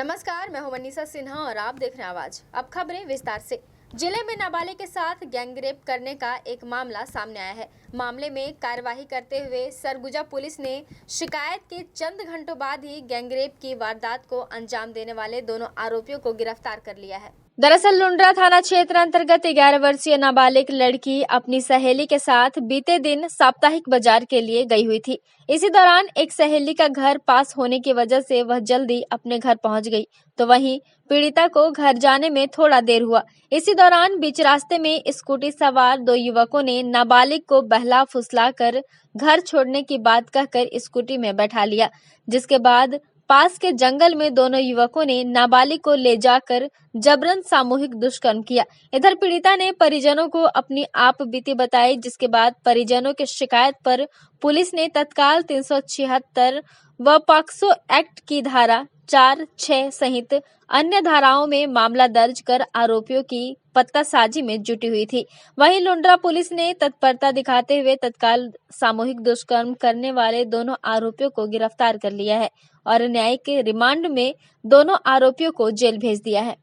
नमस्कार, मैं हूं मनीषा सिन्हा और आप देख रहे हैं आवाज। अब खबरें विस्तार से। जिले में नाबालिग के साथ गैंगरेप करने का एक मामला सामने आया है। मामले में कार्यवाही करते हुए सरगुजा पुलिस ने शिकायत के चंद घंटों बाद ही गैंगरेप की वारदात को अंजाम देने वाले दोनों आरोपियों को गिरफ्तार कर लिया है। दरअसल लुंड्रा थाना क्षेत्र अंतर्गत 11 वर्षीय नाबालिग लड़की अपनी सहेली के साथ बीते दिन साप्ताहिक बाजार के लिए गई हुई थी। इसी दौरान एक सहेली का घर पास होने की वजह से वह जल्दी अपने घर पहुंच गई, तो वहीं पीड़िता को घर जाने में थोड़ा देर हुआ। इसी दौरान बीच रास्ते में स्कूटी सवार दो युवकों ने नाबालिग को बहला फुसला कर घर छोड़ने की बात कहकर स्कूटी में बैठा लिया, जिसके बाद पास के जंगल में दोनों युवकों ने नाबालिग को ले जाकर जबरन सामूहिक दुष्कर्म किया। इधर पीड़िता ने परिजनों को अपनी आप बीती बताई, जिसके बाद परिजनों की शिकायत पर पुलिस ने तत्काल 376 व पॉक्सो एक्ट की धारा 4, 6 सहित अन्य धाराओं में मामला दर्ज कर आरोपियों की पत्तासाजी में जुटी हुई थी। वहीं लुंड्रा पुलिस ने तत्परता दिखाते हुए तत्काल सामूहिक दुष्कर्म करने वाले दोनों आरोपियों को गिरफ्तार कर लिया है और न्यायिक रिमांड में दोनों आरोपियों को जेल भेज दिया है।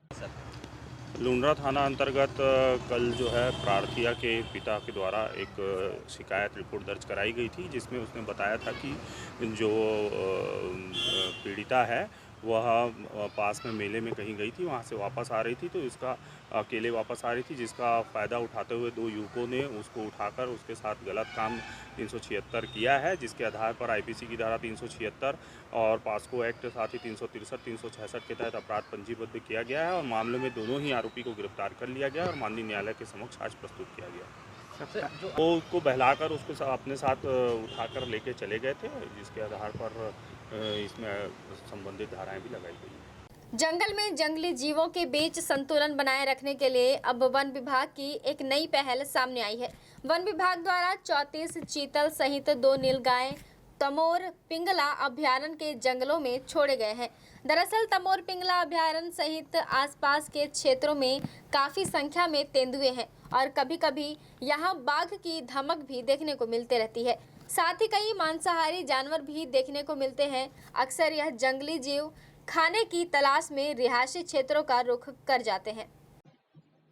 लुंड्रा थाना अंतर्गत कल जो है प्रार्थिया के पिता के द्वारा एक शिकायत रिपोर्ट दर्ज कराई गई थी, जिसमें उसने बताया था कि जो पीड़िता है वह पास में मेले में कहीं गई थी, वहाँ से वापस आ रही थी, तो इसका अकेले वापस आ रही थी, जिसका फ़ायदा उठाते हुए दो युवकों ने उसको उठाकर उसके साथ गलत काम 376 किया है, जिसके आधार पर आईपीसी की धारा 376 और पॉक्सो एक्ट साथ ही 363, 366 के तहत अपराध पंजीबद्ध किया गया है और मामले में दोनों ही आरोपी को गिरफ्तार कर लिया गया और माननीय न्यायालय के समक्ष आज प्रस्तुत किया गया। वो उसको बहलाकर उसको अपने साथ उठाकर लेके चले गए थे, जिसके आधार पर इसमें संबंधित धाराएं भी लगाई गई। जंगल में जंगली जीवों के बीच संतुलन बनाए रखने के लिए अब वन विभाग की एक नई पहल सामने आई है। वन विभाग द्वारा 34 चीतल सहित 2 नीलगाय तमोर पिंगला अभ्यारण्य के जंगलों में छोड़े गए हैं। दरअसल तमोर पिंगला अभ्यारण्य सहित आसपास के क्षेत्रों में काफी संख्या में तेंदुए हैं और कभी-कभी यहां बाघ की धमक भी देखने को मिलती रहती है। साथ ही कई मांसाहारी जानवर भी देखने को मिलते हैं। अक्सर यह जंगली जीव खाने की तलाश में रिहायशी क्षेत्रों का रुख कर जाते हैं।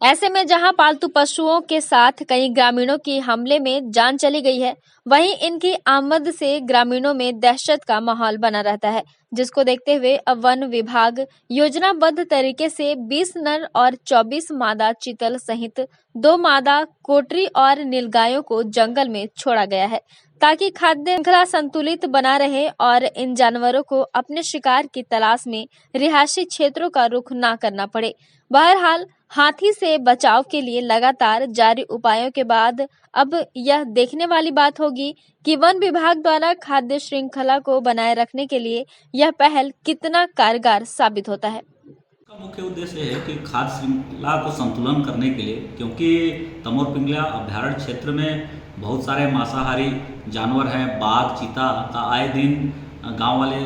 ऐसे में जहां पालतू पशुओं के साथ कई ग्रामीणों की हमले में जान चली गई है, वहीं इनकी आमद से ग्रामीणों में दहशत का माहौल बना रहता है, जिसको देखते हुए अब वन विभाग योजनाबद्ध तरीके से 20 नर और 24 मादा चीतल सहित 2 मादा कोटरी और नीलगायों को जंगल में छोड़ा गया है, ताकि खाद्य श्रृंखला संतुलित बना रहे और इन जानवरों को अपने शिकार की तलाश में रिहायशी क्षेत्रों का रुख न करना पड़े। बहरहाल हाथी से बचाव के लिए लगातार जारी उपायों के बाद अब यह देखने वाली बात होगी कि वन विभाग द्वारा खाद्य श्रृंखला को बनाए रखने के लिए यह पहल कितना कारगर साबित होता है। का मुख्य उद्देश्य है कि खाद्य श्रृंखला को संतुलन करने के लिए, क्योंकि तमोर पिंगला अभ्यारण्य क्षेत्र में बहुत सारे मांसाहारी जानवर हैं। बाघ, चीता का आए दिन गांव वाले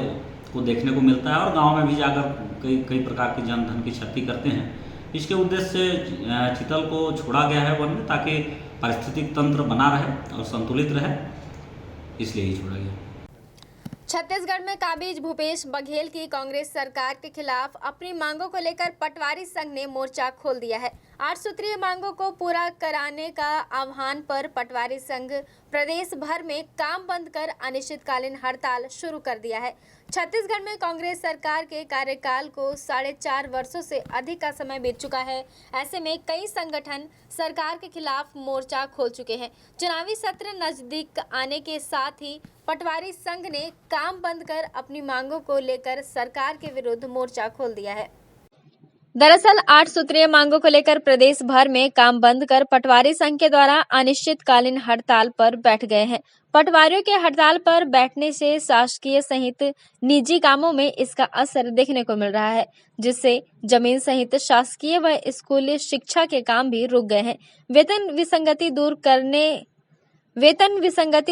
को देखने को मिलता है और गांव में भी जाकर कई प्रकार की जन धन की क्षति करते हैं। इसके उद्देश्य से चीतल को छोड़ा गया है वन में, ताकि पारिस्थितिक तंत्र बना रहे और संतुलित रहे, इसलिए ही छोड़ा गया। छत्तीसगढ़ में काबिज भूपेश बघेल की कांग्रेस सरकार के खिलाफ अपनी मांगों को लेकर पटवारी संघ ने मोर्चा खोल दिया है। 8 सूत्रीय मांगों को पूरा कराने का आह्वान पर पटवारी संघ प्रदेश भर में काम बंद कर अनिश्चितकालीन हड़ताल शुरू कर दिया है। छत्तीसगढ़ में कांग्रेस सरकार के कार्यकाल को 4.5 वर्षों से अधिक का समय बीत चुका है। ऐसे में कई संगठन सरकार के खिलाफ मोर्चा खोल चुके हैं। चुनावी सत्र नजदीक आने के साथ ही पटवारी संघ ने काम बंद कर अपनी मांगों को लेकर सरकार के विरुद्ध मोर्चा खोल दिया है। दरअसल 8 सूत्रीय मांगों को लेकर प्रदेश भर में काम बंद कर पटवारी संघ के द्वारा अनिश्चितकालीन हड़ताल पर बैठ गए हैं। पटवारियों के हड़ताल पर बैठने से शासकीय सहित निजी कामों में इसका असर देखने को मिल रहा है, जिससे जमीन सहित शासकीय व स्कूली शिक्षा के काम भी रुक गए हैं। वेतन विसंगति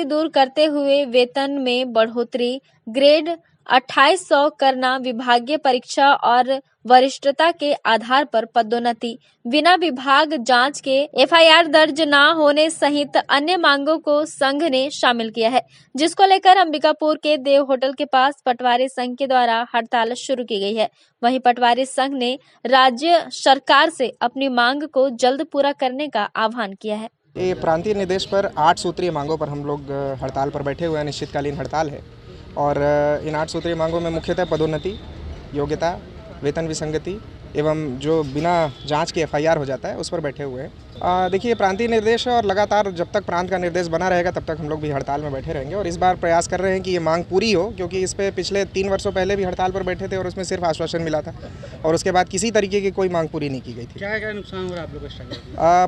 दूर करते हुए वेतन में बढ़ोतरी, ग्रेड 2800 करना, विभागीय परीक्षा और वरिष्ठता के आधार पर पदोन्नति, बिना विभाग जांच के एफआईआर दर्ज न होने सहित अन्य मांगों को संघ ने शामिल किया है, जिसको लेकर अंबिकापुर के देव होटल के पास पटवारी संघ के द्वारा हड़ताल शुरू की गई है। वहीं पटवारी संघ ने राज्य सरकार से अपनी मांग को जल्द पूरा करने का आह्वान किया है। ये प्रांतीय निर्देश पर 8 सूत्रीय मांगों पर हम लोग हड़ताल पर बैठे हुए हैं। निश्चितकालीन हड़ताल है और इन 8 सूत्रीय मांगों में मुख्यतः पदोन्नति, योग्यता, वेतन विसंगति एवं जो बिना जांच के एफआईआर हो जाता है उस पर बैठे हुए हैं। देखिए, प्रांतीय निर्देश है और लगातार जब तक प्रांत का निर्देश बना रहेगा तब तक हम लोग भी हड़ताल में बैठे रहेंगे और इस बार प्रयास कर रहे हैं कि ये मांग पूरी हो, क्योंकि इस पे पिछले 3 वर्षों पहले भी हड़ताल पर बैठे थे और उसमें सिर्फ आश्वासन मिला था और उसके बाद किसी तरीके की कोई मांग पूरी नहीं की गई थी। क्या नुकसान हो रहा है आप लोग को?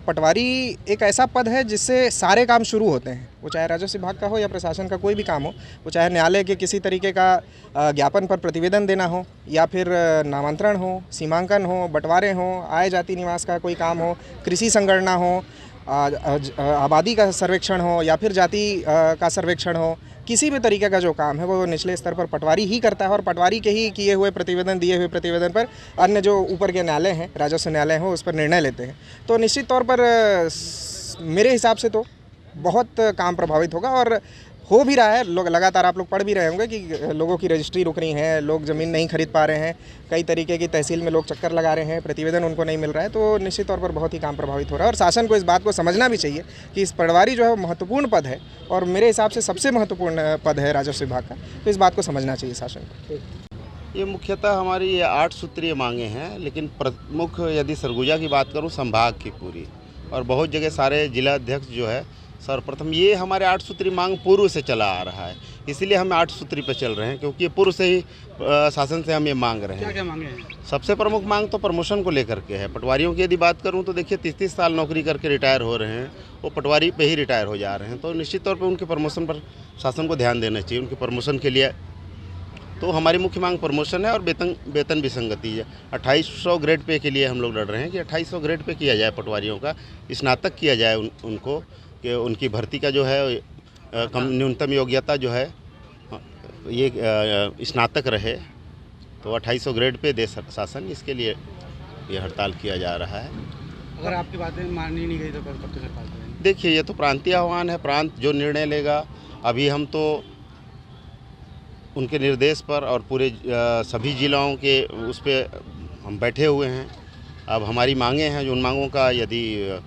पटवारी एक ऐसा पद है जिससे सारे काम शुरू होते हैं, वो चाहे राजस्व विभाग का हो या प्रशासन का कोई भी काम हो, वो चाहे न्यायालय के किसी तरीके का ज्ञापन पर प्रतिवेदन देना हो या फिर नामांतरण हो, सीमांकन हो, बंटवारे हो, आय जाति निवास का कोई काम हो, कृषि संगणना हो, आबादी का सर्वेक्षण हो या फिर जाति का सर्वेक्षण हो, किसी भी तरीके का जो काम है वो निचले स्तर पर पटवारी ही करता है और पटवारी के ही किए हुए प्रतिवेदन, दिए हुए प्रतिवेदन पर अन्य जो ऊपर के न्यायालय हैं, राजस्व न्यायालय हो, उस पर निर्णय लेते हैं। तो निश्चित तौर पर मेरे हिसाब से तो बहुत काम प्रभावित होगा और हो भी रहा है। लोग लगातार, आप लोग पढ़ भी रहे होंगे कि लोगों की रजिस्ट्री रुक रही है, लोग ज़मीन नहीं खरीद पा रहे हैं, कई तरीके की तहसील में लोग चक्कर लगा रहे हैं, प्रतिवेदन उनको नहीं मिल रहा है। तो निश्चित तौर पर बहुत ही काम प्रभावित हो रहा है और शासन को इस बात को समझना भी चाहिए कि इस पटवारी जो है वो महत्वपूर्ण पद है और मेरे हिसाब से सबसे महत्वपूर्ण पद है राजस्व विभाग का, तो इस बात को समझना चाहिए शासन को। ये मुख्यतः हमारी ये 8 सूत्रीय मांगे हैं, लेकिन प्रमुख यदि सरगुजा की बात करूं संभाग की पूरी और बहुत जगह सारे जिला अध्यक्ष जो है सर्वप्रथम ये हमारे 8 सूत्री मांग पूर्व से चला आ रहा है, इसीलिए हम 8 सूत्री पर चल रहे हैं क्योंकि ये पूर्व से ही शासन से हम ये मांग रहे हैं। क्या मांगे हैं? सबसे प्रमुख मांग तो प्रमोशन को लेकर के है। पटवारियों की यदि बात करूं तो देखिए 30-30 साल नौकरी करके रिटायर हो रहे हैं, वो पटवारी पे ही रिटायर हो जा रहे हैं, तो निश्चित तौर पर उनके प्रमोशन पर शासन को ध्यान देना चाहिए। उनके प्रमोशन के लिए तो हमारी मुख्य मांग प्रमोशन है और वेतन विसंगति है। 2800 ग्रेड पे के लिए हम लोग लड़ रहे हैं कि 2800 ग्रेड पे किया जाए पटवारियों का, स्नातक किया जाए उनको, कि उनकी भर्ती का जो है न्यूनतम योग्यता जो है ये स्नातक रहे, तो 2800 ग्रेड पे दे शासन, इसके लिए ये हड़ताल किया जा रहा है। अगर आपकी बातें माननी नहीं गई तो कब तक हड़ताल करेंगे? देखिए, ये तो प्रांतीय आह्वान है, प्रांत जो निर्णय लेगा। अभी हम तो उनके निर्देश पर और पूरे सभी जिलों के उस पर हम बैठे हुए हैं। अब हमारी मांगे हैं, जो उन मांगों का यदि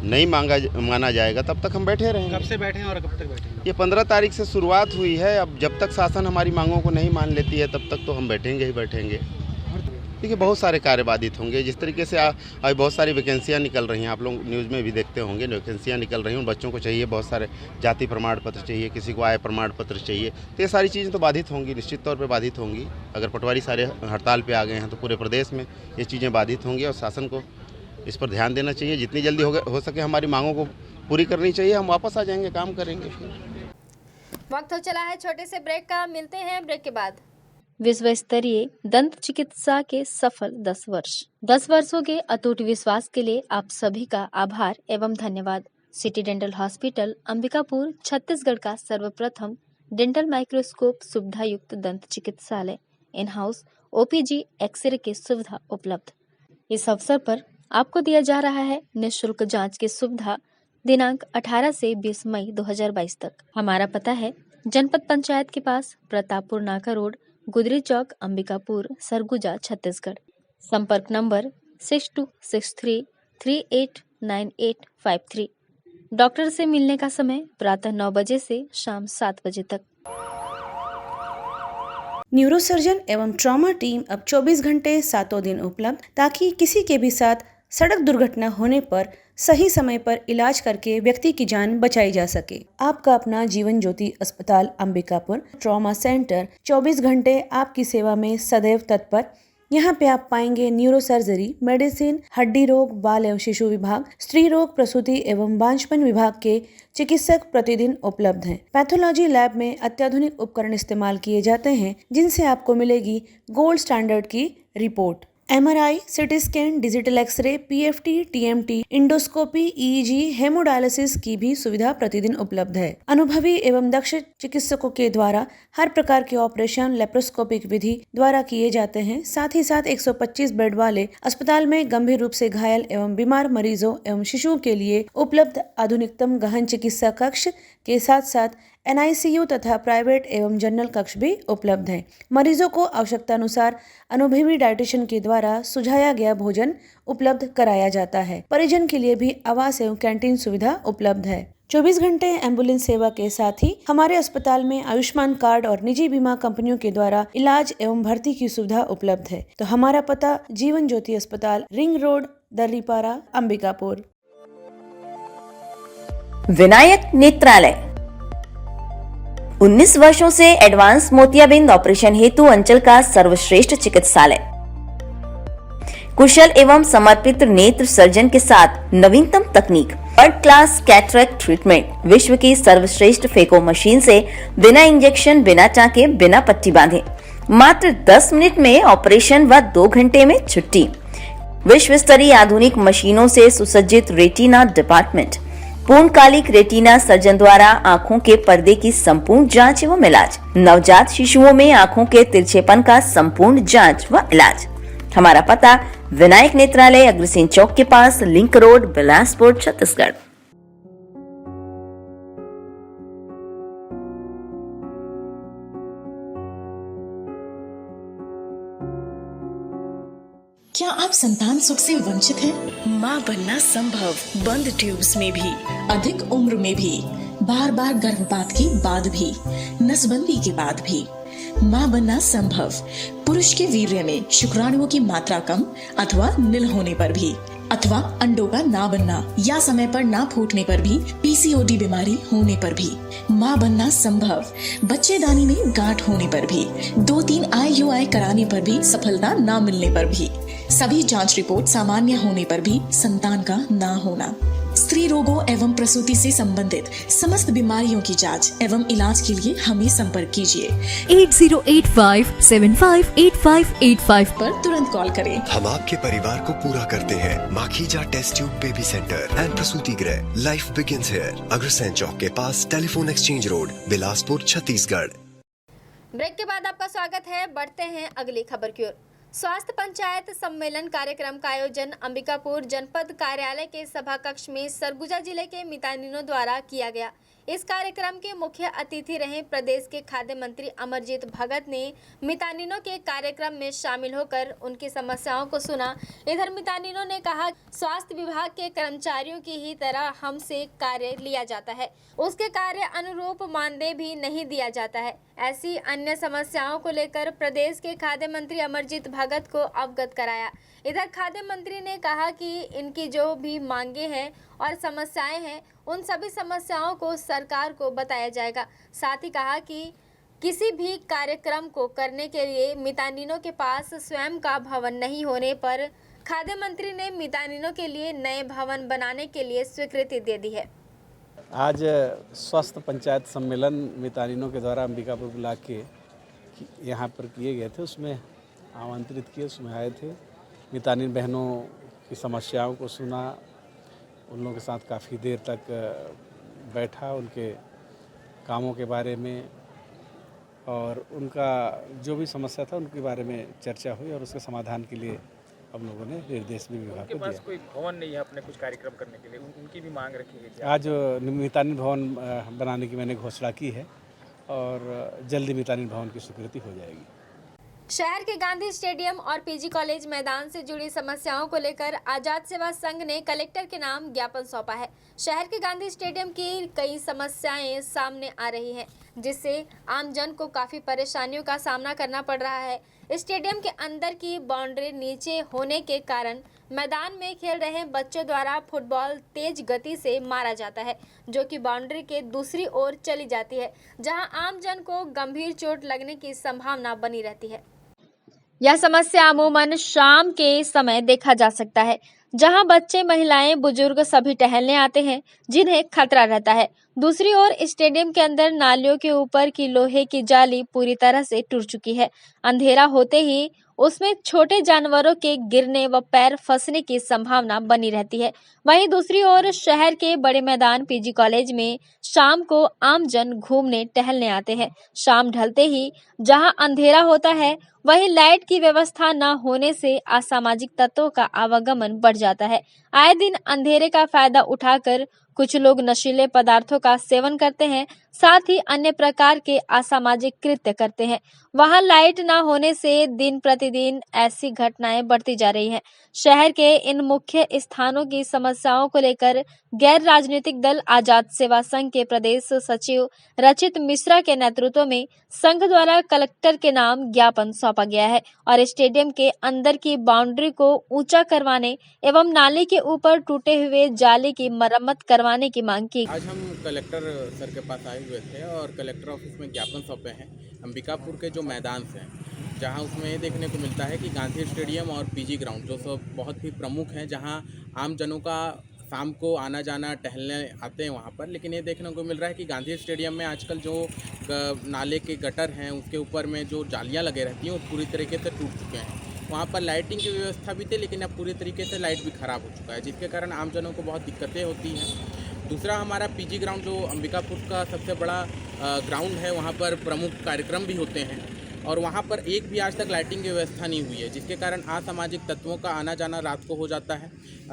नहीं माना जाएगा तब तक हम बैठे रहेंगे। कब से बैठे हैं और कब तक बैठेंगे? ये 15 तारीख से शुरुआत हुई है। अब जब तक शासन हमारी मांगों को नहीं मान लेती है तब तक तो हम बैठेंगे ही बैठेंगे। देखिए, बहुत सारे कार्य बाधित होंगे। जिस तरीके से अभी बहुत सारी वैकेंसियाँ निकल रही हैं, आप लोग न्यूज़ में भी देखते होंगे, वैकेंसियाँ निकल रही हैं। उन बच्चों को चाहिए, बहुत सारे जाति प्रमाण पत्र चाहिए, किसी को आय प्रमाण पत्र चाहिए, तो ये सारी चीज़ें तो बाधित होंगी, निश्चित तौर पर बाधित होंगी। अगर पटवारी सारे हड़ताल पर आ गए हैं तो पूरे प्रदेश में ये चीज़ें बाधित होंगी और शासन को इस पर ध्यान देना चाहिए। जितनी जल्दी हो सके हमारी मांगों को पूरी करनी चाहिए। हम वापस आ जाएंगे, काम करेंगे। वक्त हो चला है छोटे से ब्रेक का, मिलते हैं ब्रेक के बाद। विश्व स्तरीय दंत चिकित्सा के सफल 10 वर्ष। 10 वर्षों के अटूट विश्वास के लिए आप सभी का आभार एवं धन्यवाद। City dental hospital Ambikapur Chhattisgarh का सर्वप्रथम डेंटल माइक्रोस्कोप सुविधा युक्त दंत चिकित्सालय, इन हाउस ओपीजी एक्सरे की सुविधा उपलब्ध। इस अवसर पर आपको दिया जा रहा है निःशुल्क जांच की सुविधा दिनांक 18 से 20 मई 2022 तक। हमारा पता है जनपद पंचायत के पास, प्रतापपुर नाका रोड, गुदरी चौक, अंबिकापुर, सरगुजा, छत्तीसगढ़। संपर्क नंबर 6263389853। डॉक्टर से मिलने का समय प्रातः 9 बजे से शाम 7 बजे तक। न्यूरोसर्जन एवं ट्रॉमा टीम अब 24 घंटे 7 दिन उपलब्ध, ताकि किसी के भी साथ सड़क दुर्घटना होने पर सही समय पर इलाज करके व्यक्ति की जान बचाई जा सके। आपका अपना जीवन ज्योति अस्पताल अंबिकापुर ट्रॉमा सेंटर 24 घंटे आपकी सेवा में सदैव तत्पर। यहाँ पे आप पाएंगे न्यूरो सर्जरी, मेडिसिन, हड्डी रोग, बाल एवं शिशु विभाग, स्त्री रोग, प्रसूति एवं बांझपन विभाग के चिकित्सक प्रतिदिन उपलब्ध हैं। पैथोलॉजी लैब में अत्याधुनिक उपकरण इस्तेमाल किए जाते हैं, जिनसे आपको मिलेगी गोल्ड स्टैंडर्ड की रिपोर्ट। MRI, CT scan, digital xray, PFT, TMT, endoscopy, EEG, haemodialysis की भी सुविधा प्रतिदिन उपलब्ध है। अनुभवी एवं दक्ष चिकित्सकों के द्वारा हर प्रकार के ऑपरेशन लेप्रोस्कोपिक विधि द्वारा किए जाते हैं। साथ ही साथ 125 बेड वाले अस्पताल में गंभीर रूप से घायल एवं बीमार मरीजों एवं शिशुओं के लिए उपलब्ध आधुनिकतम गहन चिकित्सा कक्ष के साथ साथ NICU तथा प्राइवेट एवं जनरल कक्ष भी उपलब्ध हैं। मरीजों को आवश्यकता अनुसार अनुभवी डाइटिशियन के द्वारा सुझाया गया भोजन उपलब्ध कराया जाता है। परिजन के लिए भी आवास एवं कैंटीन सुविधा उपलब्ध है। 24 घंटे एम्बुलेंस सेवा के साथ ही हमारे अस्पताल में आयुष्मान कार्ड और निजी बीमा कंपनियों के द्वारा इलाज एवं भर्ती की सुविधा उपलब्ध है। तो हमारा पता जीवन ज्योति अस्पताल, रिंग रोड, दर्रीपारा, अंबिकापुर। विनायक नेत्रालय 19 वर्षों से एडवांस मोतियाबिंद ऑपरेशन हेतु अंचल का सर्वश्रेष्ठ चिकित्सालय। कुशल एवं समर्पित नेत्र सर्जन के साथ नवीनतम तकनीक, वर्ल्ड क्लास कैटरेक्ट ट्रीटमेंट, विश्व की सर्वश्रेष्ठ फेको मशीन से बिना इंजेक्शन, बिना टाँके, बिना पट्टी बांधे मात्र 10 मिनट में ऑपरेशन व 2 घंटे में छुट्टी। विश्व स्तरीय आधुनिक मशीनों से सुसज्जित रेटिना डिपार्टमेंट, पूर्णकालिक रेटिना सर्जन द्वारा आंखों के पर्दे की संपूर्ण जांच एवं इलाज, नवजात शिशुओं में आंखों के तिरछेपन का संपूर्ण जांच व इलाज। हमारा पता विनायक नेत्रालय, अग्रसेन चौक के पास, लिंक रोड, बिलासपुर, छत्तीसगढ़। क्या आप संतान सुख से वंचित हैं? माँ बनना संभव, बंद ट्यूब्स में भी, अधिक उम्र में भी, बार बार गर्भपात के बाद भी, नसबंदी के बाद भी। माँ बनना संभव, पुरुष के वीर्य में शुक्राणुओं की मात्रा कम अथवा नील होने पर भी, अथवा अंडों का ना बनना या समय पर ना फूटने पर भी, PCOD बीमारी होने पर भी। माँ बनना संभव, बच्चेदानी में गांठ होने पर भी, 2-3 IUI कराने पर भी, सफलता ना मिलने पर भी, सभी जांच रिपोर्ट सामान्य होने पर भी संतान का ना होना। स्त्री रोगों एवं प्रसूति से संबंधित समस्त बीमारियों की जांच एवं इलाज के लिए हमें संपर्क कीजिए 8085758585 पर तुरंत कॉल करें। हम आपके परिवार को पूरा करते हैं। Makhija test tube baby centre and प्रसूति गृह, लाइफ बिगिंस हियर, अग्रसेन चौक के पास, telephone exchange road, Bilaspur, Chhattisgarh. Break के बाद आपका स्वागत है। बढ़ते हैं अगली खबर की ओर। स्वास्थ्य पंचायत सम्मेलन कार्यक्रम का आयोजन अंबिकापुर जनपद कार्यालय के सभा कक्ष में सरगुजा जिले के मितानिनों द्वारा किया गया। इस कार्यक्रम के मुख्य अतिथि रहे प्रदेश के खाद्य मंत्री अमरजीत भगत ने मितानिनों के कार्यक्रम में शामिल होकर उनकी समस्याओं को सुना। इधर मितानिनों ने कहा, स्वास्थ्य विभाग के कर्मचारियों की ही तरह हमसे कार्य लिया जाता है, उसके कार्य अनुरूप मानदेय भी नहीं दिया जाता है। ऐसी अन्य समस्याओं को लेकर प्रदेश के खाद्य मंत्री अमरजीत भगत को अवगत कराया। इधर खाद्य मंत्री ने कहा कि इनकी जो भी मांगे हैं और समस्याएं हैं, उन सभी समस्याओं को सरकार को बताया जाएगा। साथ ही कहा कि किसी भी कार्यक्रम को करने के लिए मितानिनों के पास स्वयं का भवन नहीं होने पर खाद्य मंत्री ने मितानिनों के लिए नए भवन बनाने के लिए स्वीकृति दे दी है। आज स्वास्थ्य पंचायत सम्मेलन मितानिनों के द्वारा अंबिकापुर ब्लॉक के यहाँ पर किए गए थे, उसमें आमंत्रित किए, उसमें आए थे। मितानिन बहनों की समस्याओं को सुना, उन लोगों के साथ काफ़ी देर तक बैठा, उनके कामों के बारे में और उनका जो भी समस्या था उनके बारे में चर्चा हुई और उसके समाधान के लिए हम लोगों ने निर्देश भी विभाग को दिया। पास कोई भवन नहीं है अपने कुछ कार्यक्रम करने के लिए, उनकी भी मांग रखी गई। आज मितानिन भवन बनाने की मैंने घोषणा की है और जल्दी मितानिन भवन की स्वीकृति हो जाएगी। शहर के गांधी स्टेडियम और PG कॉलेज मैदान से जुड़ी समस्याओं को लेकर आजाद सेवा संघ ने कलेक्टर के नाम ज्ञापन सौंपा है। शहर के गांधी स्टेडियम की कई समस्याएं सामने आ रही हैं, जिससे आमजन को काफ़ी परेशानियों का सामना करना पड़ रहा है। स्टेडियम के अंदर की बाउंड्री नीचे होने के कारण मैदान में खेल रहे बच्चों द्वारा फुटबॉल तेज गति से मारा जाता है, जो कि बाउंड्री के दूसरी ओर चली जाती है, जहां आमजन को गंभीर चोट लगने की संभावना बनी रहती है। यह समस्या अमूमन शाम के समय देखा जा सकता है, जहां बच्चे, महिलाएं, बुजुर्ग सभी टहलने आते हैं, जिन्हें खतरा रहता है। दूसरी ओर स्टेडियम के अंदर नालियों के ऊपर की लोहे की जाली पूरी तरह से टूट चुकी है। अंधेरा होते ही उसमें छोटे जानवरों के गिरने व पैर फंसने की संभावना बनी रहती है। वहीं दूसरी ओर शहर के बड़े मैदान पीजी कॉलेज में शाम को आमजन घूमने टहलने आते हैं। शाम ढलते ही जहां अंधेरा होता है वहीं लाइट की व्यवस्था न होने से असामाजिक तत्वों का आवागमन बढ़ जाता है। आए दिन अंधेरे का फायदा उठाकर कुछ लोग नशीले पदार्थों का सेवन करते हैं, साथ ही अन्य प्रकार के असामाजिक कृत्य करते हैं। वहां लाइट न होने से दिन प्रतिदिन ऐसी घटनाएं बढ़ती जा रही हैं। शहर के इन मुख्य स्थानों की समस्याओं को लेकर गैर राजनीतिक दल आजाद सेवा संघ के प्रदेश सचिव रचित मिश्रा के नेतृत्व में संघ द्वारा कलेक्टर के नाम ज्ञापन सौंपा गया है और स्टेडियम के अंदर की बाउंड्री को ऊंचा करवाने एवं नाले के ऊपर टूटे हुए जाली की मरम्मत करवाने की मांग की। आज हम कलेक्टर सर के पास आए हुए थे और कलेक्टर ऑफिस में ज्ञापन सौंपे हैं अंबिकापुर के जो मैदान से हैं, जहां उसमें ये देखने को मिलता है कि गांधी स्टेडियम और पीजी ग्राउंड जो सब बहुत ही प्रमुख हैं, जहां आम जनों का शाम को आना जाना टहलने आते हैं वहां पर, लेकिन ये देखने को मिल रहा है कि गांधी स्टेडियम में आजकल जो नाले के गटर हैं उसके ऊपर में जो जालियां लगे रहती हैं वो पूरी तरीके से टूट चुके हैं। वहाँ पर लाइटिंग की व्यवस्था भी थी, लेकिन अब पूरी तरीके से लाइट भी ख़राब हो चुका है, जिसके कारण आम जनों को बहुत दिक्कतें होती हैं। दूसरा, हमारा पीजी ग्राउंड जो अंबिकापुर का सबसे बड़ा ग्राउंड है, वहाँ पर प्रमुख कार्यक्रम भी होते हैं और वहाँ पर एक भी आज तक लाइटिंग की व्यवस्था नहीं हुई है, जिसके कारण असामाजिक तत्वों का आना जाना रात को हो जाता है।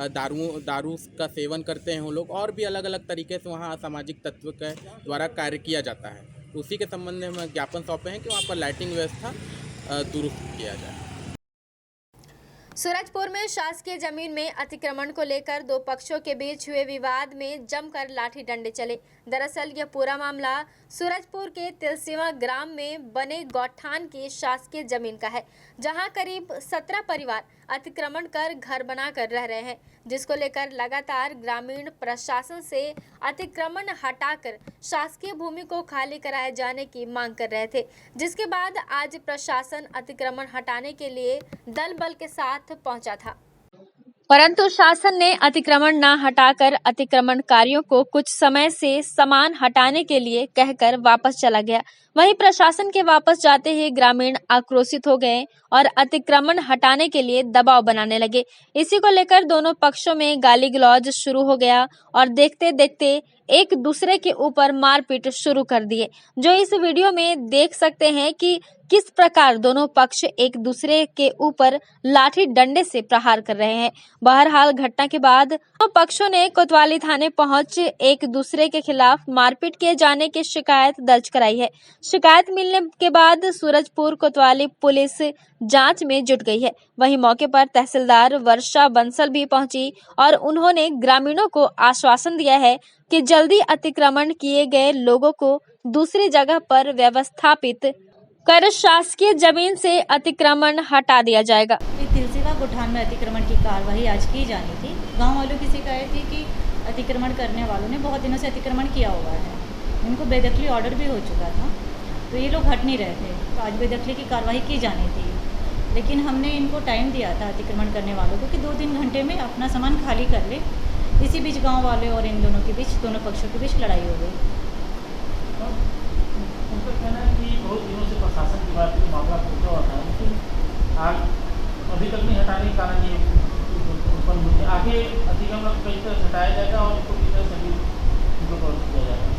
दारू का सेवन करते हैं वो लोग और भी अलग अलग तरीके से वहाँ असामाजिक तत्व के द्वारा कार्य किया जाता है। तो उसी के संबंध में हम ज्ञापन सौंपे हैं कि वहाँ पर लाइटिंग व्यवस्था दुरुस्त किया जाए। सूरजपुर में शासकीय जमीन में अतिक्रमण को लेकर दो पक्षों के बीच हुए विवाद में जमकर लाठी डंडे चले। दरअसल यह पूरा मामला सूरजपुर के तिलसीवा ग्राम में बने गौठान की शासकीय जमीन का है, जहां करीब 17 परिवार अतिक्रमण कर घर बनाकर रह रहे हैं, जिसको लेकर लगातार ग्रामीण प्रशासन से अतिक्रमण हटाकर शासकीय भूमि को खाली कराए जाने की मांग कर रहे थे। जिसके बाद आज प्रशासन अतिक्रमण हटाने के लिए दल बल के साथ पहुंचा था, परंतु शासन ने अतिक्रमण न हटाकर अतिक्रमणकारियों को कुछ समय से सामान हटाने के लिए कहकर वापस चला गया। वहीं प्रशासन के वापस जाते ही ग्रामीण आक्रोशित हो गए और अतिक्रमण हटाने के लिए दबाव बनाने लगे। इसी को लेकर दोनों पक्षों में गाली गलौज शुरू हो गया और देखते देखते एक दूसरे के ऊपर मारपीट शुरू कर दिए, जो इस वीडियो में देख सकते हैं कि किस प्रकार दोनों पक्ष एक दूसरे के ऊपर लाठी डंडे से प्रहार कर रहे हैं। बहरहाल घटना के बाद दोनों पक्षों ने कोतवाली थाने पहुंच एक दूसरे के खिलाफ मारपीट किए जाने की शिकायत दर्ज कराई है। शिकायत मिलने के बाद सूरजपुर कोतवाली पुलिस जांच में जुट गई है। वहीं मौके पर तहसीलदार वर्षा बंसल भी पहुंची और उन्होंने ग्रामीणों को आश्वासन दिया है कि जल्दी अतिक्रमण किए गए लोगों को दूसरी जगह पर व्यवस्थापित कर शासकीय जमीन से अतिक्रमण हटा दिया जाएगा। तिलसीवा गौठान में अतिक्रमण की कार्रवाई आज की जानी थी। गांव वालों की शिकायत थी कि अतिक्रमण करने वालों ने बहुत दिनों से अतिक्रमण किया हुआ है, उनको बेदखली ऑर्डर भी हो चुका था, तो ये लोग हट नहीं रहे थे। तो आज बेदखली की कार्रवाई की जानी थी, लेकिन हमने इनको टाइम दिया था अतिक्रमण करने वालों को कि 2-3 घंटे में अपना सामान खाली कर ले। इसी बीच गाँव वाले और इन दोनों के बीच, दोनों पक्षों के बीच लड़ाई हो गई। बहुत दिनों से प्रशासन की बात में मामला पूछा हुआ था, लेकिन आज अभी तक नहीं हटाने के कारण ये उत्पन्न हुई है। आगे अतिक्रमण कई तरह से हटाया जाएगा और इसको किस तरह से भी उनको प्रभावित किया जाएगा।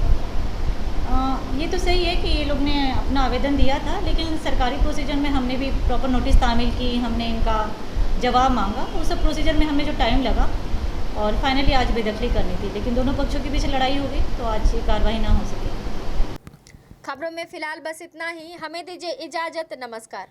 ये तो सही है कि ये लोग ने अपना आवेदन दिया था, लेकिन सरकारी प्रोसीजर में हमने भी प्रॉपर नोटिस तामील की, हमने इनका जवाब मांगा, उस सब प्रोसीजर में हमें जो टाइम लगा और फाइनली आज बेदखली करनी थी, लेकिन दोनों पक्षों के बीच लड़ाई हो गई तो आज ये कार्रवाई ना हो सकी। खबरों में फिलहाल बस इतना ही। हमें दीजिए इजाजत। नमस्कार।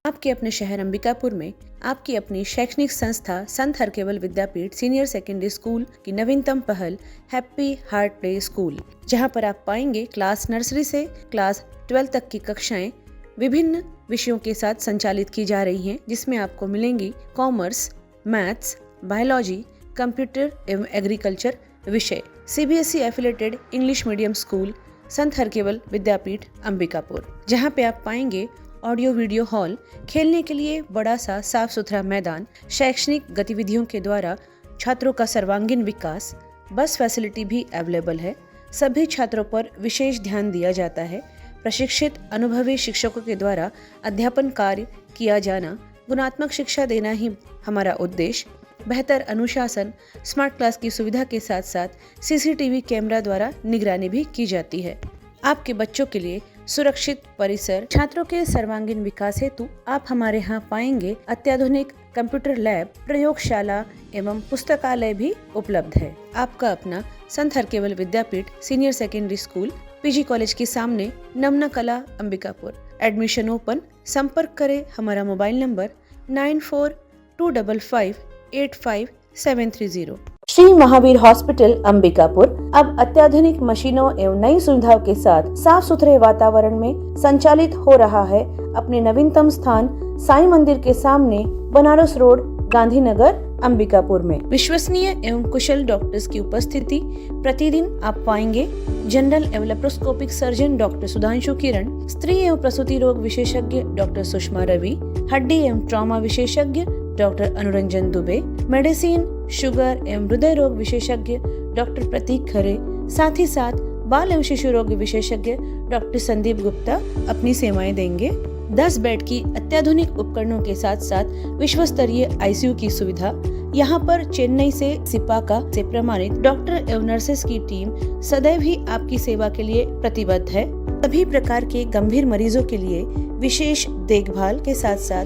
आपके अपने शहर अंबिकापुर में आपकी अपनी शैक्षणिक संस्था संत Harkeval Vidyapeeth senior secondary school की नवीनतम पहल हैप्पी हार्ट प्ले स्कूल, जहां पर आप पाएंगे क्लास नर्सरी से क्लास 12 तक की कक्षाएं विभिन्न विषयों के साथ संचालित की जा रही हैं, जिसमें आपको मिलेंगी कॉमर्स, मैथ्स, बायोलॉजी, कंप्यूटर एवं एग्रीकल्चर विषय। CBSE affiliated English medium school संत हरकेवल विद्यापीठ अंबिकापुर, जहां पे आप पाएंगे ऑडियो वीडियो हॉल, खेलने के लिए बड़ा सा साफ सुथरा मैदान, शैक्षणिक गतिविधियों के द्वारा छात्रों का सर्वांगीण विकास, बस फैसिलिटी भी अवेलेबल है, सभी छात्रों पर विशेष ध्यान दिया जाता है। प्रशिक्षित अनुभवी शिक्षकों के द्वारा अध्यापन कार्य किया जाना, गुणात्मक शिक्षा देना ही हमारा उद्देश्य। बेहतर अनुशासन, स्मार्ट क्लास की सुविधा के साथ साथ सीसीटीवी कैमरा द्वारा निगरानी भी की जाती है। आपके बच्चों के लिए सुरक्षित परिसर, छात्रों के सर्वांगीण विकास हेतु आप हमारे यहाँ पाएंगे अत्याधुनिक कंप्यूटर लैब, प्रयोगशाला एवं पुस्तकालय भी उपलब्ध है। आपका अपना Sant Harkeval Vidyapeeth senior secondary school, PG college के सामने, नमना कला, अंबिकापुर। Admission open. संपर्क करें हमारा mobile number 9425585730। Shri Mahavir hospital Ambikapur अब अत्याधुनिक मशीनों एवं नई सुविधाओं के साथ साफ सुथरे वातावरण में संचालित हो रहा है। अपने नवीनतम स्थान साईं मंदिर के सामने, बनारस रोड, गांधीनगर, अंबिकापुर में। विश्वसनीय एवं कुशल डॉक्टर्स की उपस्थिति प्रतिदिन आप पाएंगे। जनरल एवं लेप्रोस्कोपिक सर्जन डॉक्टर सुधांशु किरण, स्त्री एवं प्रसूति रोग विशेषज्ञ डॉक्टर सुषमा रवि, हड्डी एवं ट्रॉमा विशेषज्ञ doctor Anuranjan Dubey, medicine, sugar एवं हृदय रोग विशेषज्ञ डॉक्टर प्रतीक खरे, साथ ही साथ बाल एवं शिशु रोग विशेषज्ञ डॉक्टर संदीप गुप्ता अपनी सेवाएं देंगे। 10 बेड की अत्याधुनिक उपकरणों के साथ साथ विश्व स्तरीय आईसीयू की सुविधा। यहाँ पर चेन्नई से सिपाका से प्रमाणित डॉक्टर एवं नर्सेस की टीम सदैव ही आपकी सेवा के लिए प्रतिबद्ध है। सभी प्रकार के गंभीर मरीजों के लिए विशेष देखभाल के साथ साथ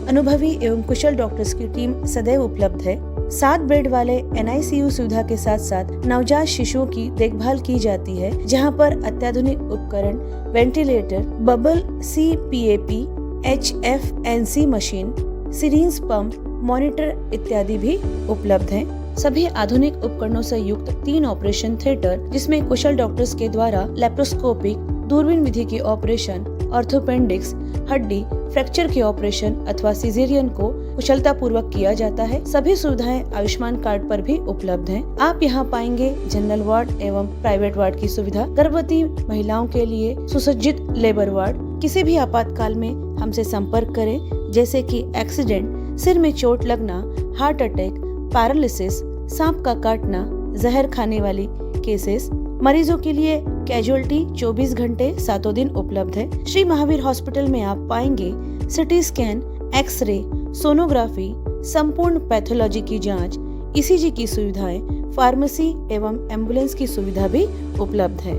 अनुभवी एवं कुशल डॉक्टर्स की टीम सदैव उपलब्ध है। 7 बेड वाले NICU सुविधा के साथ साथ नवजात शिशुओं की देखभाल की जाती है, जहां पर अत्याधुनिक उपकरण, ventilator, bubble CPAP, HFNC machine, syringe pump, monitor इत्यादि भी उपलब्ध हैं। सभी आधुनिक उपकरणों से युक्त 3 ऑपरेशन थिएटर, जिसमें कुशल डॉक्टर्स के द्वारा लेप्रोस्कोपिक, दूरबीन विधि के ऑपरेशन, ऑर्थोपेंडिक्स, हड्डी, फ्रैक्चर के ऑपरेशन अथवा सिजेरियन को कुशलता पूर्वक किया जाता है। सभी सुविधाएं आयुष्मान कार्ड पर भी उपलब्ध हैं। आप यहाँ पाएंगे जनरल वार्ड एवं प्राइवेट वार्ड की सुविधा, गर्भवती महिलाओं के लिए सुसज्जित लेबर वार्ड। किसी भी आपातकाल में हमसे संपर्क करें, जैसे कि एक्सीडेंट, सिर में चोट लगना, हार्ट अटैक, पैरालिसिस, सांप का काटना, जहर खाने वाली केसेस। मरीजों के लिए कैजुअलिटी 24 घंटे 7 दिन उपलब्ध है। श्री महावीर हॉस्पिटल में आप पाएंगे सिटी स्कैन, एक्सरे, सोनोग्राफी, संपूर्ण पैथोलॉजी की जांच, ECG की सुविधाएं, फार्मेसी एवं एम्बुलेंस की सुविधा भी उपलब्ध है।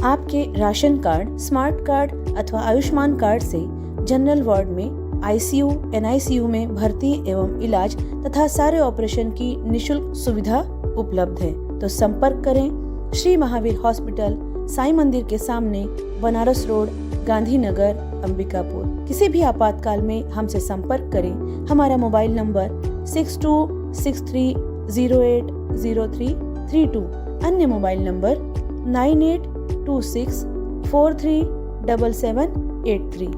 आपके राशन कार्ड, स्मार्ट कार्ड अथवा आयुष्मान कार्ड से जनरल वार्ड में, ICU, NICU में भर्ती एवं इलाज तथा सारे ऑपरेशन की निशुल्क सुविधा उपलब्ध है। तो संपर्क करें श्री महावीर हॉस्पिटल, साईं मंदिर के सामने, बनारस रोड, गांधीनगर, अंबिकापुर। किसी भी आपातकाल में हमसे संपर्क करें। हमारा मोबाइल नंबर 6263080332, अन्य मोबाइल नंबर 9826437783।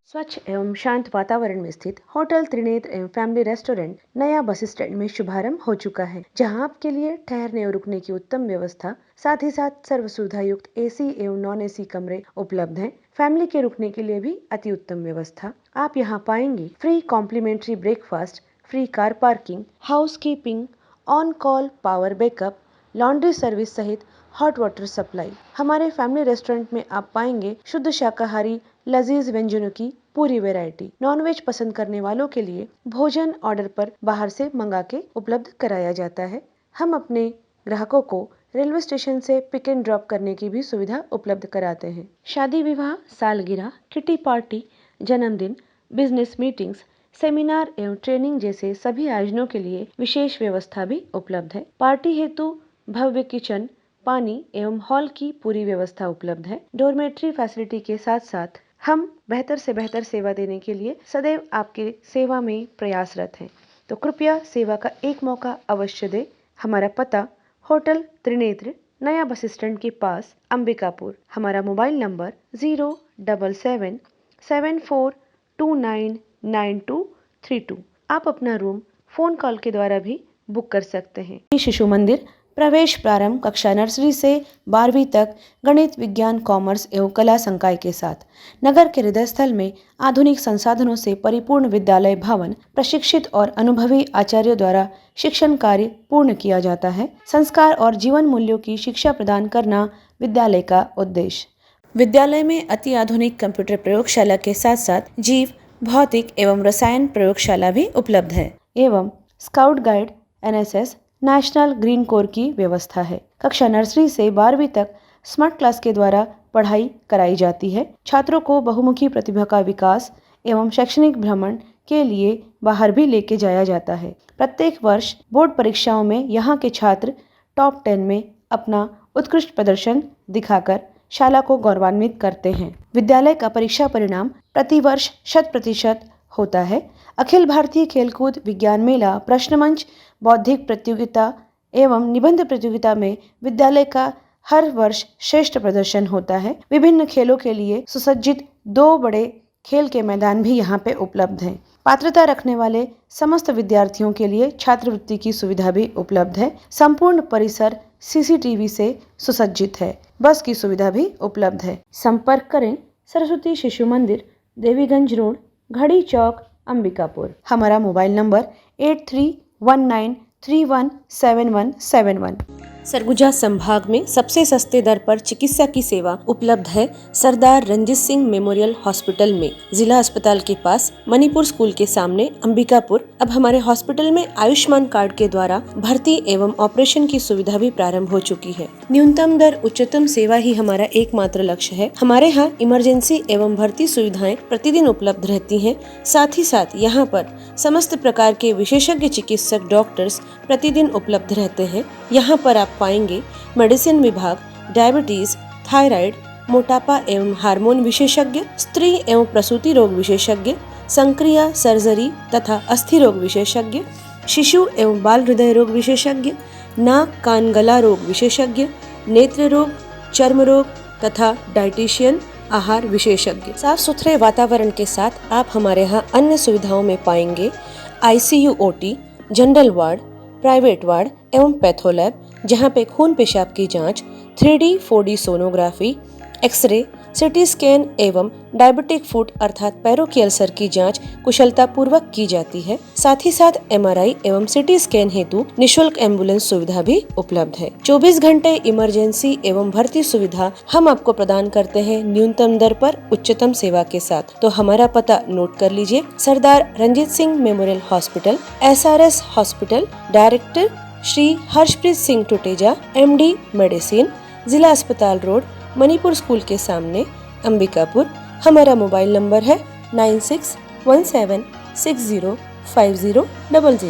स्वच्छ एवं शांत वातावरण में स्थित होटल त्रिनेत्र एवं फैमिली रेस्टोरेंट नया बस स्टैंड में शुभारंभ हो चुका है, जहां आपके लिए ठहरने और रुकने की उत्तम व्यवस्था, साथ ही साथ सर्व सुविधा युक्त AC एवं नॉन AC कमरे उपलब्ध हैं। फैमिली के रुकने के लिए भी अति उत्तम व्यवस्था। आप यहां पाएंगे free complimentary breakfast, free car parking, house keeping, on call power backup, laundry service सहित हॉट वाटर सप्लाई। हमारे फैमिली रेस्टोरेंट में आप पाएंगे शुद्ध शाकाहारी लजीज व्यंजनों की पूरी वैरायटी। नॉनवेज पसंद करने वालों के लिए भोजन ऑर्डर पर बाहर से मंगा के उपलब्ध कराया जाता है। हम अपने ग्राहकों को रेलवे स्टेशन से पिक एंड ड्रॉप करने की भी सुविधा उपलब्ध कराते हैं। शादी विवाह, सालगिरह, किटी पार्टी, जन्मदिन, बिजनेस मीटिंग्स, सेमिनार एवं ट्रेनिंग जैसे सभी आयोजनों के लिए विशेष व्यवस्था भी उपलब्ध है। पार्टी हेतु भव्य किचन, पानी एवं हॉल की पूरी व्यवस्था उपलब्ध है। डोरमेट्री फैसिलिटी के साथ साथ हम बेहतर से बेहतर सेवा देने के लिए सदैव आपकी सेवा में प्रयासरत हैं। तो कृपया सेवा का एक मौका अवश्य दें। हमारा पता होटल त्रिनेत्र, नया बस स्टैंड के पास, अंबिकापुर। हमारा मोबाइल नंबर 07774299232। आप अपना रूम फोन कॉल के द्वारा भी बुक कर सकते हैं। शिशु मंदिर, प्रवेश प्रारंभ कक्षा नर्सरी से 12वीं तक गणित, विज्ञान, कॉमर्स एवं कला संकाय के साथ। नगर के हृदय स्थल में आधुनिक संसाधनों से परिपूर्ण विद्यालय भवन प्रशिक्षित और अनुभवी आचार्यों द्वारा शिक्षण कार्य पूर्ण किया जाता है। संस्कार और जीवन मूल्यों की शिक्षा प्रदान करना विद्यालय का उद्देश्य। विद्यालय में अति आधुनिक कंप्यूटर प्रयोगशाला के साथ साथ जीव, भौतिक एवं रसायन प्रयोगशाला भी उपलब्ध है एवं scout guide, NSS, national green core की व्यवस्था है। कक्षा नर्सरी से 12वीं तक स्मार्ट क्लास के द्वारा पढ़ाई कराई जाती है। छात्रों को बहुमुखी प्रतिभा का विकास एवं शैक्षणिक भ्रमण के लिए बाहर भी लेके जाया जाता है। प्रत्येक वर्ष बोर्ड परीक्षाओं में यहाँ के छात्र टॉप 10 में अपना उत्कृष्ट प्रदर्शन दिखाकर शाला को गौरवान्वित करते हैं। विद्यालय का परीक्षा परिणाम प्रतिवर्ष 100% होता है। अखिल भारतीय खेलकूद विज्ञान मेला, प्रश्न मंच, बौद्धिक प्रतियोगिता एवं निबंध प्रतियोगिता में विद्यालय का हर वर्ष श्रेष्ठ प्रदर्शन होता है। विभिन्न खेलों के लिए सुसज्जित 2 बड़े खेल के मैदान भी यहाँ पे उपलब्ध हैं। पात्रता रखने वाले समस्त विद्यार्थियों के लिए छात्रवृत्ति की सुविधा भी उपलब्ध है। संपूर्ण परिसर CCTV से सुसज्जित है। बस की सुविधा भी उपलब्ध है। संपर्क करें सरस्वती शिशु मंदिर, देवीगंज रोड, घड़ी चौक, अंबिकापुर। हमारा मोबाइल नंबर 8319317171। सरगुजा संभाग में सबसे सस्ते दर पर चिकित्सा की सेवा उपलब्ध है सरदार रंजीत सिंह मेमोरियल हॉस्पिटल में, जिला अस्पताल के पास, मणिपुर स्कूल के सामने, अंबिकापुर। अब हमारे हॉस्पिटल में आयुष्मान कार्ड के द्वारा भर्ती एवं ऑपरेशन की सुविधा भी प्रारंभ हो चुकी है। न्यूनतम दर उच्चतम सेवा ही हमारा एकमात्र लक्ष्य है। हमारे यहाँ इमरजेंसी एवं भर्ती सुविधाएं प्रतिदिन उपलब्ध रहती हैं। साथ ही साथ यहाँ पर समस्त प्रकार के विशेषज्ञ चिकित्सक डॉक्टर्स प्रतिदिन उपलब्ध रहते हैं। यहाँ पर आप पाएंगे मेडिसिन विभाग, डायबिटीज, थायराइड, मोटापा एवं हार्मोन विशेषज्ञ, स्त्री एवं प्रसूति रोग विशेषज्ञ, संक्रिया, सर्जरी तथा अस्थि रोग विशेषज्ञ, शिशु एवं बाल हृदय रोग विशेषज्ञ, नाक, कान, गला रोग विशेषज्ञ, नेत्र रोग, चर्म रोग तथा डाइटिशियन, आहार विशेषज्ञ। साफ सुथरे वातावरण के साथ आप हमारे यहाँ अन्य सुविधाओं में पाएंगे ICU, OT, general ward, private ward एवं पैथोलैब, जहाँ पे खून पेशाब की जांच, 3D 4D sonography, xray, CT scan एवं डायबिटिक फुट अर्थात पैरों की अल्सर की जांच कुशलता पूर्वक की जाती है। साथ ही साथ MRI एवं CT स्कैन हेतु निशुल्क एम्बुलेंस सुविधा भी उपलब्ध है। 24 घंटे इमरजेंसी एवं भर्ती सुविधा हम आपको प्रदान करते हैं न्यूनतम दर पर उच्चतम सेवा के साथ। तो हमारा पता नोट कर लीजिए। Sardar Ranjit Singh memorial hospital, SRS hospital, director Shri Harshpreet Singh Tuteja, MD medicine, जिला अस्पताल रोड, मणिपुर स्कूल के सामने, अंबिकापुर। हमारा मोबाइल नंबर है 9617605000।